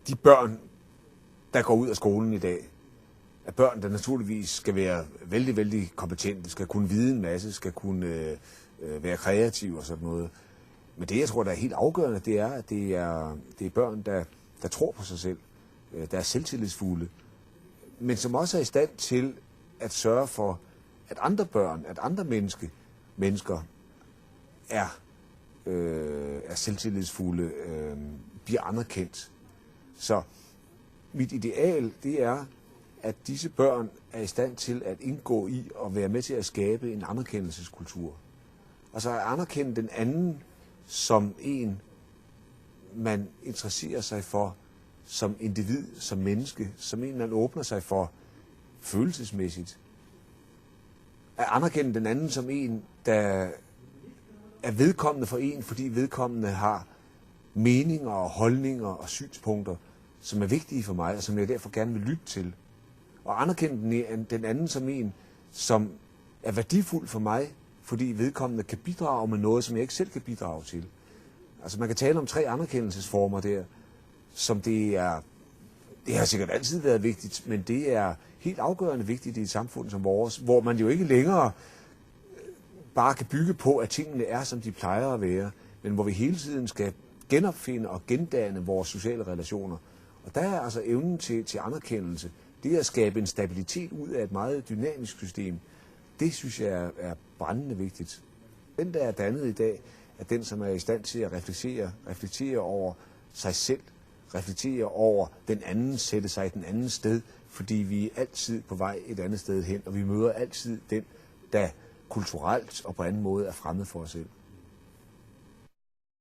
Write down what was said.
de børn, der går ud af skolen i dag, er børn, der naturligvis skal være vældig, vældig kompetente, skal kunne vide en masse, skal kunne være kreative og sådan noget. Men det, jeg tror, der er helt afgørende, det er, at det er børn, der tror på sig selv, der er selvtillidsfulde, men som også er i stand til at sørge for, at andre børn, at andre mennesker er selvtillidsfulde, bliver anerkendt. Så mit ideal, det er, at disse børn er i stand til at indgå i og være med til at skabe en anerkendelseskultur. Altså at anerkende den anden som en, man interesserer sig for, som individ, som menneske, som en, man åbner sig for følelsesmæssigt. At anerkende den anden som en, der er vedkommende for en, fordi vedkommende har meninger og holdninger og synspunkter, som er vigtige for mig, og som jeg derfor gerne vil lytte til. Og anerkende den anden som en, som er værdifuld for mig, fordi vedkommende kan bidrage med noget, som jeg ikke selv kan bidrage til. Altså man kan tale om 3 anerkendelsesformer der, som det har sikkert altid været vigtigt, men det er helt afgørende vigtigt i et samfund som vores, hvor man jo ikke længere bare kan bygge på, at tingene er, som de plejer at være, men hvor vi hele tiden skal genopfinde og gendanne vores sociale relationer. Og der er altså evnen til anerkendelse, det at skabe en stabilitet ud af et meget dynamisk system, det synes jeg er brændende vigtigt. Den, der er dannet i dag, er den, som er i stand til at reflektere over sig selv, reflektere over den anden, sætte sig i den anden sted, fordi vi er altid på vej et andet sted hen, og vi møder altid den, der kulturelt og på anden måde er fremmed for os selv.